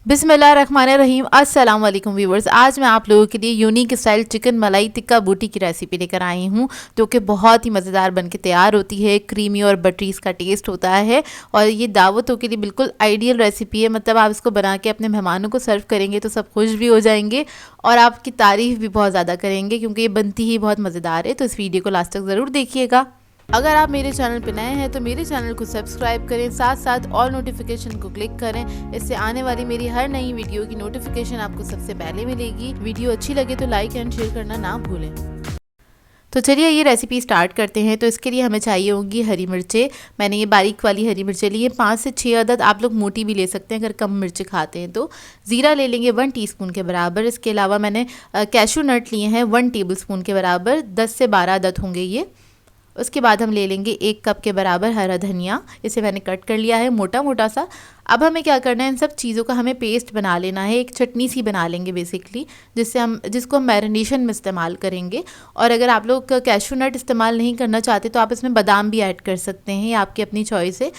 बिस्मिल्लाहिर्रहमानिर्रहीम। अस्सलाम वालेकुम व्यूवर्स। आज मैं आप लोगों के लिए यूनिक स्टाइल चिकन मलाई टिक्का बूटी की रेसिपी लेकर आई हूँ, जो कि बहुत ही मज़ेदार बनके तैयार होती है। क्रीमी और बटरी इसका टेस्ट होता है और ये दावतों के लिए बिल्कुल आइडियल रेसिपी है। मतलब आप इसको बना के अपने मेहमानों को सर्व करेंगे तो सब खुश भी हो जाएंगे और आपकी तारीफ़ भी बहुत ज़्यादा करेंगे, क्योंकि ये बनती ही बहुत मज़ेदार है। तो इस वीडियो को लास्ट तक ज़रूर देखिएगा। अगर आप मेरे चैनल पर नए हैं तो मेरे चैनल को सब्सक्राइब करें, साथ साथ ऑल नोटिफिकेशन को क्लिक करें। इससे आने वाली मेरी हर नई वीडियो की नोटिफिकेशन आपको सबसे पहले मिलेगी। वीडियो अच्छी लगे तो लाइक एंड शेयर करना ना भूलें। तो चलिए ये रेसिपी स्टार्ट करते हैं। तो इसके लिए हमें चाहिए होगी हरी मिर्चें। मैंने ये बारीक वाली हरी मिर्चें ली है, 5 से 6 अदद। आप लोग मोटी भी ले सकते हैं अगर कम मिर्च खाते हैं तो। ज़ीरा ले लेंगे 1 टीस्पून के बराबर। इसके अलावा मैंने कैशू नट लिए हैं 1 टेबलस्पून के बराबर, 10 से 12 अदद होंगे ये। उसके बाद हम ले लेंगे 1 कप के बराबर हरा धनिया। इसे मैंने कट कर लिया है मोटा मोटा सा। अब हमें क्या करना है, इन सब चीज़ों का हमें पेस्ट बना लेना है। एक चटनी सी बना लेंगे बेसिकली, जिसको हम मैरिनेशन में इस्तेमाल करेंगे। और अगर आप लोग कैशू नट इस्तेमाल नहीं करना चाहते तो आप इसमें बादाम भी ऐड कर सकते हैं, ये आपकी अपनी चॉइस है।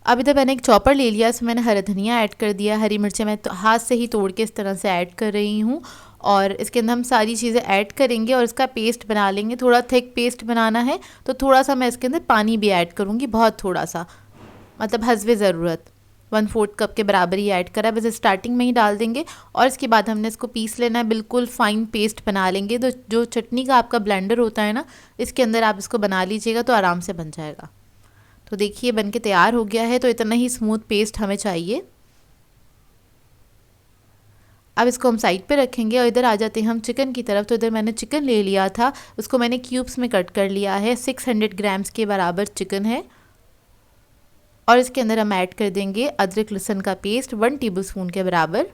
अब इधर मैंने एक चॉपर ले लिया, इसमें मैंने हरा धनिया ऐड कर दिया। हरी मिर्चें मैं तो हाथ से ही तोड़ के इस तरह से ऐड कर रही हूँ और इसके अंदर हम सारी चीज़ें ऐड करेंगे और इसका पेस्ट बना लेंगे। थोड़ा थिक पेस्ट बनाना है तो थोड़ा सा मैं इसके अंदर पानी भी ऐड करूँगी, बहुत थोड़ा सा, मतलब हस्बे ज़रूरत। 1/4 कप के बराबर ही ऐड करा, बस स्टार्टिंग में ही डाल देंगे। और इसके बाद हमने इसको पीस लेना है, बिल्कुल फाइन पेस्ट बना लेंगे। तो जो चटनी का आपका ब्लेंडर होता है ना, इसके अंदर आप इसको बना लीजिएगा तो आराम से बन जाएगा। तो देखिए बन के तैयार हो गया है। तो इतना ही स्मूथ पेस्ट हमें चाहिए। अब इसको हम साइड पे रखेंगे और इधर आ जाते हैं हम चिकन की तरफ। तो इधर मैंने चिकन ले लिया था, उसको मैंने क्यूब्स में कट कर लिया है। 600 ग्राम्स के बराबर चिकन है और इसके अंदर हम ऐड कर देंगे अदरक लहसुन का पेस्ट 1 टेबलस्पून के बराबर।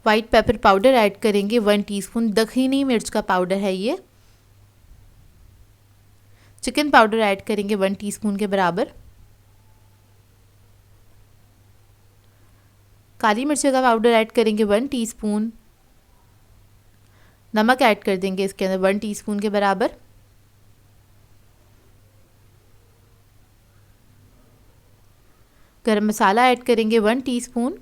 वाइट पेपर पाउडर ऐड करेंगे 1 टीस्पून। दखनी मिर्च का पाउडर है ये। चिकन पाउडर ऐड करेंगे 1 टीस्पून के बराबर। काली मिर्च का पाउडर ऐड करेंगे 1 टीस्पून। नमक ऐड कर देंगे इसके अंदर 1 टीस्पून के बराबर। गरम मसाला ऐड करेंगे 1 टीस्पून।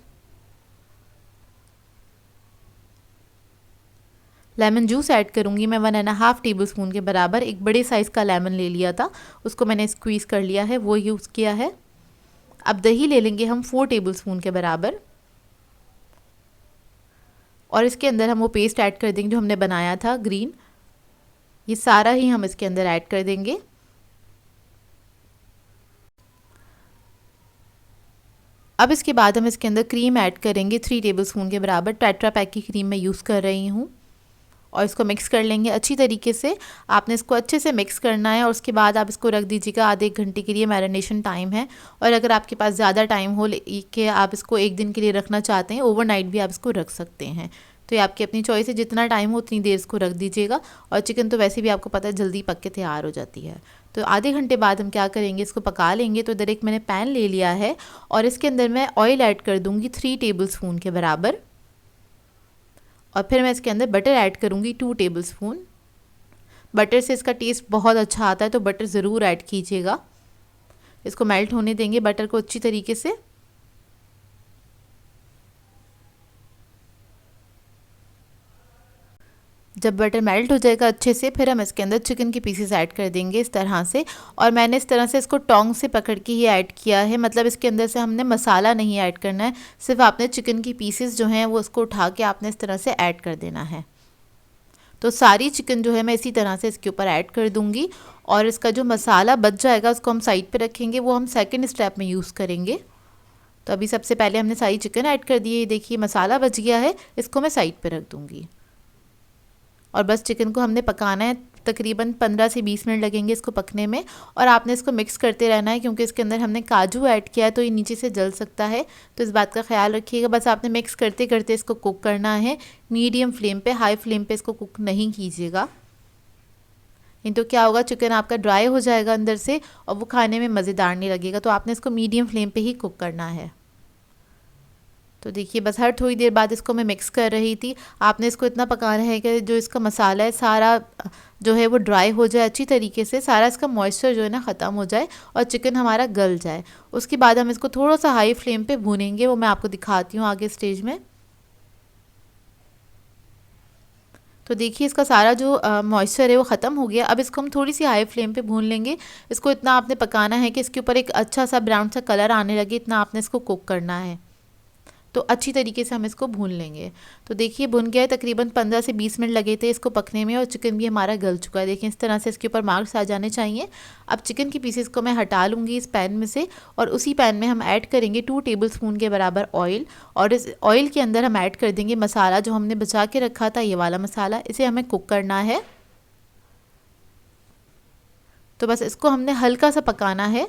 लेमन जूस ऐड करूँगी मैं 1.5 टेबलस्पून के बराबर। एक बड़े साइज़ का लेमन ले लिया था, उसको मैंने स्क्वीज़ कर लिया है, वो यूज़ किया है। अब दही ले लेंगे हम 4 टेबलस्पून के बराबर और इसके अंदर हम वो पेस्ट ऐड कर देंगे जो हमने बनाया था ग्रीन। ये सारा ही हम इसके अंदर ऐड कर देंगे। अब इसके बाद हम इसके अंदर क्रीम ऐड करेंगे 3 टेबलस्पून के बराबर। टेट्रा पैक की क्रीम मैं यूज़ कर रही हूँ और इसको मिक्स कर लेंगे अच्छी तरीके से। आपने इसको अच्छे से मिक्स करना है और उसके बाद आप इसको रख दीजिएगा आधे 1 घंटे के लिए, मैरिनेशन टाइम है। और अगर आपके पास ज़्यादा टाइम हो कि आप इसको 1 दिन के लिए रखना चाहते हैं, ओवरनाइट भी आप इसको रख सकते हैं। तो ये आपकी अपनी चॉइस है, जितना टाइम हो उतनी देर इसको रख दीजिएगा। और चिकन तो वैसे भी आपको पता है जल्दी पक के तैयार हो जाती है। तो आधे घंटे बाद हम क्या करेंगे, इसको पका लेंगे। तो इधर एक मैंने पैन ले लिया है और इसके अंदर मैं ऑयल ऐड कर दूँगी 3 टेबलस्पून के बराबर। और फिर मैं इसके अंदर बटर ऐड करूँगी 2 टेबलस्पून। बटर से इसका टेस्ट बहुत अच्छा आता है, तो बटर ज़रूर ऐड कीजिएगा। इसको मेल्ट होने देंगे बटर को अच्छी तरीके से। जब बटर मेल्ट हो जाएगा अच्छे से, फिर हम इसके अंदर चिकन के पीसेस ऐड कर देंगे इस तरह से। और मैंने इस तरह से इसको टोंग से पकड़ के ही ऐड किया है, मतलब इसके अंदर से हमने मसाला नहीं ऐड करना है, सिर्फ आपने चिकन की पीसेस जो हैं वो उसको उठा के आपने इस तरह से ऐड कर देना है। तो सारी चिकन जो है मैं इसी तरह से इसके ऊपर ऐड कर दूँगी और इसका जो मसाला बच जाएगा उसको हम साइड पर रखेंगे, वो हम सेकेंड स्टेप में यूज़ करेंगे। तो अभी सबसे पहले हमने सारी चिकन ऐड कर दी है, देखिए मसाला बच गया है, इसको मैं साइड पर रख दूँगी। और बस चिकन को हमने पकाना है, तकरीबन 15 से 20 मिनट लगेंगे इसको पकने में। और आपने इसको मिक्स करते रहना है, क्योंकि इसके अंदर हमने काजू ऐड किया है तो ये नीचे से जल सकता है, तो इस बात का ख्याल रखिएगा। बस आपने मिक्स करते करते इसको कुक करना है, मीडियम फ्लेम पे, हाई फ्लेम पे इसको कुक नहीं कीजिएगा। नहीं तो क्या होगा, चिकन आपका ड्राई हो जाएगा अंदर से और वो खाने में मज़ेदार नहीं लगेगा। तो आपने इसको मीडियम फ्लेम पे ही कुक करना है। तो देखिए बस हर थोड़ी देर बाद इसको मैं मिक्स कर रही थी। आपने इसको इतना पकाना है कि जो इसका मसाला है सारा जो है वो ड्राई हो जाए अच्छी तरीके से, सारा इसका मॉइस्चर जो है ना ख़त्म हो जाए और चिकन हमारा गल जाए। उसके बाद हम इसको थोड़ा सा हाई फ्लेम पे भूनेंगे, वो मैं आपको दिखाती हूँ आगे स्टेज में। तो देखिए इसका सारा जो मॉइस्चर है वो ख़त्म हो गया। अब इसको हम थोड़ी सी हाई फ्लेम पे भून लेंगे। इसको इतना आपने पकाना है कि इसके ऊपर एक अच्छा सा ब्राउन सा कलर आने लगे, इतना आपने इसको कुक करना है। तो अच्छी तरीके से हम इसको भून लेंगे। तो देखिए भुन गया है, तकरीबन 15 से 20 मिनट लगे थे इसको पकने में और चिकन भी हमारा गल चुका है। देखिए इस तरह से इसके ऊपर मार्क्स आ जाने चाहिए। अब चिकन की पीसेस को मैं हटा लूँगी इस पैन में से और उसी पैन में हम ऐड करेंगे 2 टेबलस्पून के बराबर ऑयल और इस ऑयल के अंदर हम ऐड कर देंगे मसाला जो हमने बचा के रखा था, ये वाला मसाला। इसे हमें कुक करना है। तो बस इसको हमने हल्का सा पकाना है।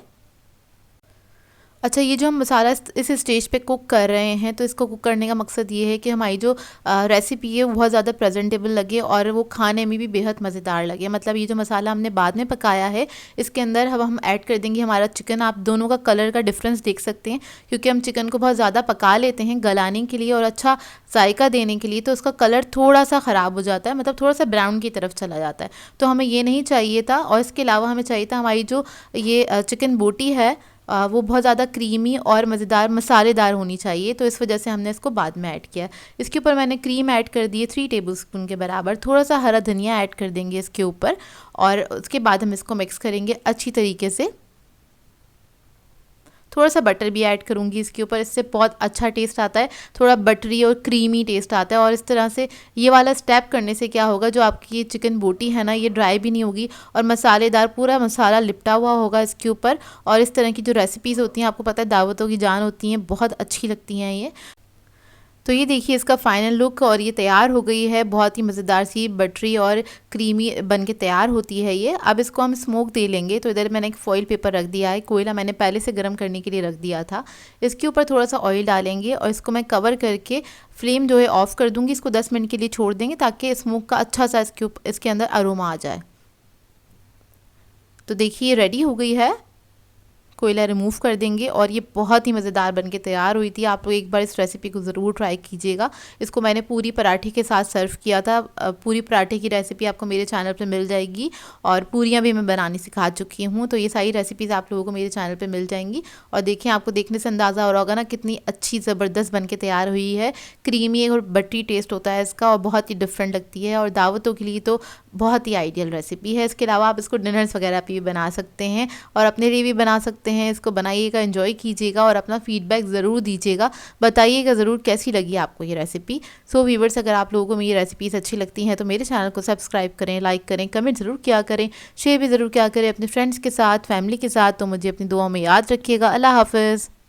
अच्छा, ये जो हम मसाला इस स्टेज पे कुक कर रहे हैं, तो इसको कुक करने का मकसद ये है कि हमारी जो रेसिपी है वो बहुत ज़्यादा प्रेजेंटेबल लगे और वो खाने में भी बेहद मज़ेदार लगे। मतलब ये जो मसाला हमने बाद में पकाया है इसके अंदर अब हम ऐड कर देंगे हमारा चिकन। आप दोनों का कलर का डिफरेंस देख सकते हैं, क्योंकि हम चिकन को बहुत ज़्यादा पका लेते हैं गलाने के लिए और अच्छा जायका देने के लिए, तो उसका कलर थोड़ा सा ख़राब हो जाता है, मतलब थोड़ा सा ब्राउन की तरफ चला जाता है। तो हमें ये नहीं चाहिए था और इसके अलावा हमें चाहिए था हमारी जो ये चिकन बोटी है वो बहुत ज़्यादा क्रीमी और मज़ेदार मसालेदार होनी चाहिए। तो इस वजह से हमने इसको बाद में ऐड किया। इसके ऊपर मैंने क्रीम ऐड कर दी है 3 टेबलस्पून के बराबर। थोड़ा सा हरा धनिया ऐड कर देंगे इसके ऊपर और उसके बाद हम इसको मिक्स करेंगे अच्छी तरीके से। थोड़ा सा बटर भी ऐड करूँगी इसके ऊपर, इससे बहुत अच्छा टेस्ट आता है, थोड़ा बटरी और क्रीमी टेस्ट आता है। और इस तरह से ये वाला स्टेप करने से क्या होगा, जो आपकी ये चिकन बोटी है ना, ये ड्राई भी नहीं होगी और मसालेदार पूरा मसाला लिपटा हुआ होगा इसके ऊपर। और इस तरह की जो रेसिपीज़ होती हैं, आपको पता है दावतों की जान होती हैं, बहुत अच्छी लगती हैं ये। तो ये देखिए इसका फाइनल लुक और ये तैयार हो गई है। बहुत ही मज़ेदार सी बटरी और क्रीमी बन के तैयार होती है ये। अब इसको हम स्मोक दे लेंगे। तो इधर मैंने एक फॉइल पेपर रख दिया है, कोयला मैंने पहले से गर्म करने के लिए रख दिया था। इसके ऊपर थोड़ा सा ऑयल डालेंगे और इसको मैं कवर करके फ्लेम जो है ऑफ़ कर दूँगी। इसको 10 मिनट के लिए छोड़ देंगे ताकि स्मोक का अच्छा सा इसके अंदर अरोमा आ जाए। तो देखिए रेडी हो गई है, कोयला रिमूव कर देंगे और ये बहुत ही मज़ेदार बनके तैयार हुई थी। आप लोग एक बार इस रेसिपी को ज़रूर ट्राई कीजिएगा। इसको मैंने पूरी पराठे के साथ सर्व किया था। पूरी पराठे की रेसिपी आपको मेरे चैनल पे मिल जाएगी और पूरियाँ भी मैं बनानी सिखा चुकी हूँ। तो ये सारी रेसिपीज़ आप लोगों को मेरे चैनल पर मिल जाएंगी। और देखिए आपको देखने से अंदाज़ा हो रहा होगा ना कितनी अच्छी ज़बरदस्त बन के तैयार हुई है। क्रीमी और बटरी टेस्ट होता है इसका और बहुत ही डिफरेंट लगती है और दावतों के लिए तो बहुत ही आइडियल रेसिपी है। इसके अलावा आप इसको डिनर्स वगैरह पे भी बना सकते हैं और अपने लिए भी बना सकते हैं। इसको बनाइएगा, एंजॉय कीजिएगा और अपना फीडबैक ज़रूर दीजिएगा, बताइएगा ज़रूर कैसी लगी आपको ये रेसिपी। सो व्यूअर्स, अगर आप लोगों को मेरी रेसिपीज़ अच्छी लगती हैं तो मेरे चैनल को सब्सक्राइब करें, लाइक करें, कमेंट ज़रूर किया करें, शेयर भी ज़रूर किया करें अपने फ्रेंड्स के साथ, फैमिली के साथ। तो मुझे अपनी दुआओं में याद रखिएगा। अल्लाह हाफ़िज़।